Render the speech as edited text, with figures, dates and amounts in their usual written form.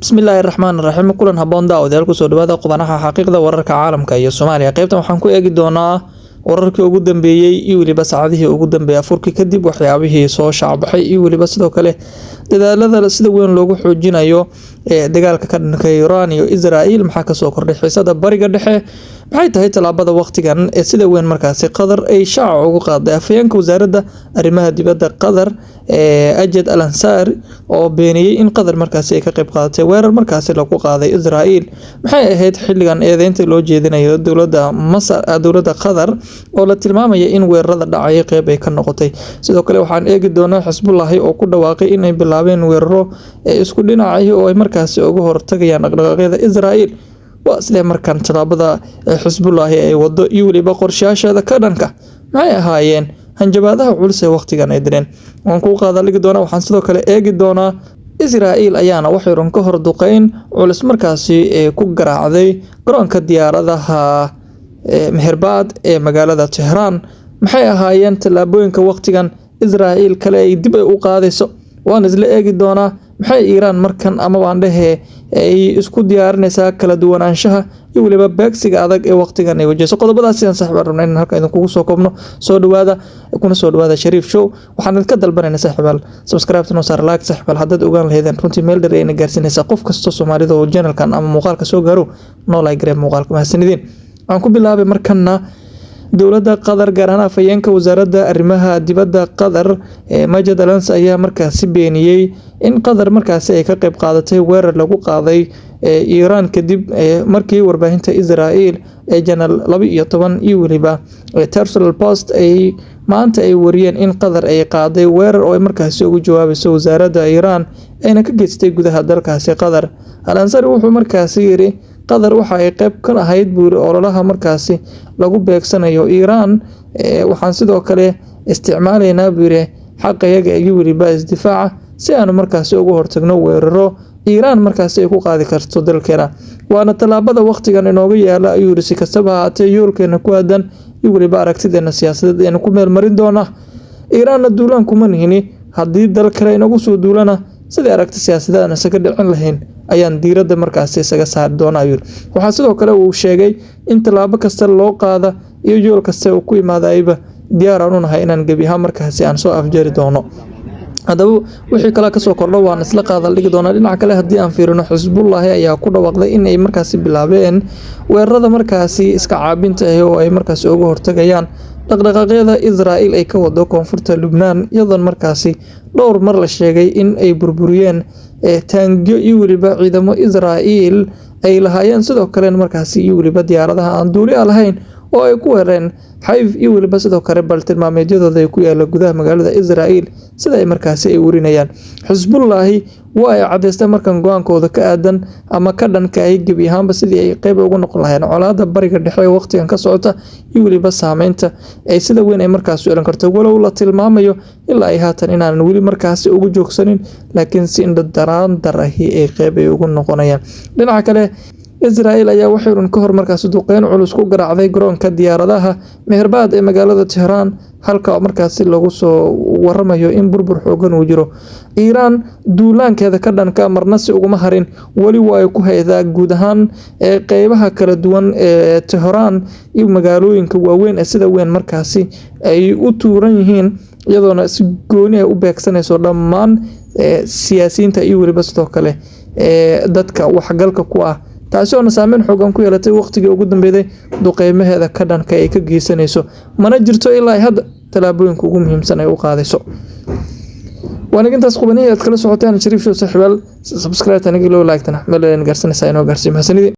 Bismillahirrahmanirrahiim kulan haboon daawadayaal kusoo dhawaada qubanaha xaqiiqda wararka caalamka iyo Soomaaliya qaybtan waxaan ku eegi doonaa wararkii ugu dambeeyay iyo waliba saacadihii ugu dambeeyay afurkii kadib waxyaabihii soo shacbaxay iyo waliba sidoo kale dadaalada sida weyn loogu xoojinayo dagaalka ka dhanka Iran iyo Israa'iil maxaa ka soo kordhay xiisada bariga dhexe maxay tahay talaabada waqtigan ee sida weyn markaasi Qatar ay shaaca ugu qaaday afayeenka wasaaradda arrimaha dibadda Qatar Ajed Al-Ansari oo beeniyay in Qatar markaasi ay ka qayb qaadatay weerar markaasi lagu qaaday Israa'iil maxay ahayd xilligan eedeynta loo jeedinayo dowladda Masar dowladda Qatar oo la tilmaamay in weerarada dhacay qayb ay ka noqotay sidoo kale waxaan eegi doonaa Xisbullah oo ku dhawaaqay in ay bilaabeen weeraro isku dhinacay oo ay markaasi uga hortagayaan dhaqdhaqaaqyada Israa'iil waa isla markaan talaabada Xisbullah ay wado iyo waliba qorshayaasha ka dhanka maxay ahaayeen hanjabaadaha culus ee waqtigan ay direen waan ku qaadaligi doonaa waxaan sidoo kale eegi doonaa Israa'iil ayaana wax yar ka hor duqeyn culus markaasi ku garaacday garoonka diyaaradaha Meherbaad ee magaalada Tehran maxay ahaayeen talaabooyinka waqtigan Israa'iil kale ay dib u qaadayso waan isla eegi doonaa maxay Iran markan ama waan dhahay ay isku diyaarinaysaa kala duwanaanshaha iyo waliba beegsiga adag ee waqtigan ay wajahayso qodobadaas aan saaxiib rabnaa in halka idin kugu soo koobno soo dhawaada Shariif Show waxaan idinka dalbanaynaa saaxiibaal subscribe to saar like saaxiibaal haddaad ogaan lahaydeen runtii meel dheer ayna gaarsiinaysaa qof kasta Soomaalida oo channelkan ama muuqaalka soo gaaro noo like garee muuqaalka mahadsanidin aan ku bilaabay markana dowladda Qatar gaar ahaan afayeenka wasaaradda arrimaha dibadda Qatar Majed Al-Ansari ayaa markaasi beeniyay in Qatar markaasi ay ka qayb qaadatay weerar lagu qaaday Iran kadib markii warbaahinta Israa'iil ee Channel 12 iyo waliba Jerusalem Post ay maanta ay wariyeen in Qatar ay qaaday weerar oo markaasi ugu jawaabayso wasaaradda Iran ayna ka geystay gudaha dalkaasi Qatar Al-Ansari wuxuu markaasi yiri Qatar waxa ay qayb ka ahayd buuri ololaha markaasi lagu beegsanayo Iran waxaan sidoo kale isticmaalaynaa buuri xaqayaga iyo waliba isdifaaca si aan markaasi uga hortagno weeraro Iran markaasi ay ku qaadi karto dalkeena waana talaabada waqtigan inooga yaala ayuu si kastaba haatee yoolkeena ku aadan iyo waliba aragtideena siyaasadeed ee ku meel marin doona Iran duulaan kuma nihini haddii dal kale inagu soo duulana sidii aragti siyaasadeed isaga dhicin lahayn ayaan diiradda markaasi isaga saar doonaa waxa sidoo kale uu sheegay in talaabo kasta loo qaada iyo yool kasta uu ku imaadayba diyaar aan u nahay inaan gabi ahaan markaasi aan soo afjari doono hadaba wixii kala ka soo kordho waan isla qaadal dhigi doonaa dhinaca kale haddii aan fiirino Xisbullah ayaa ku dhawaaqday in ay markaasi bilaabeen weerarada markaasi iska caabinta ah oo ay markaasi uga hortagayaan dhaqdhaqaaqyada Israa'iil ay ka wado koonfurta Lubnaan iyadoo markaasi dhowr mar la sheegay in ay burburiyeen taangiyo iyo waliba ciidamo Israa'iil ay lahaayeen sidoo kale markaasi iyo waliba diyaaradaha aan duuli lahayn oo ay ku weerareen Hayf iyo waliba sidoo kale baltilmaameedyadooda ay ku yaala gudaha magaalada Israa'iil sida ay markaasi ay urinayaan Xisbullah waa ay cadeystay markan go'aankooda ka aadan ama ka dhanka ay gabi ahaanba sidii ay qayb ugu noqon lahayn colaadda bariga dhexe ee waqtigan ka socota iyo waliba saameynta ay sida weyn ay markaasi yeelan karto walow la tilmaamayo ilaa ay haatan inaan wali markaasi ugu joogsanin laakiin si indho daraan darahi ay qayb ay ugu noqonayaan dhinaca kale Israa'iil ayaa waxay ka hor markaasi duqeyn culus ku garaacday garoonka diyaaradaha Meherbaad ee magaalada Tehran halka markaasi lagu soo waramayo in burbur xoogan uu jiro Iran duulaankeeda ka dhanka marna si ugu harin wali way ku haydaa guud ahaan qaybaha kala duwan ee Tehran iyo magaalooyinka waaweyn ee sida weyn markaasi ay u tuuran yihiin iyadoona si gooni ah u beegsanayso dhammaan siyaasiyiinta iyo waliba sidoo kale dadka waxgalka ku ah taasi oo saameyn xoogan ku yeelatay waqtigii ugu dambeeyay duqeymaheeda ka dhanka ay ka geysanayso mana jirto ilaa hadda talaabooyinka ugu muhiimsan ay u qaadayso wanagintaas qubaniyeed kala socotaan Shariif Show saaxiibaal subscribe taniga loo like tana meel gaarsanaysa inoo gaarsiin mahadsanidin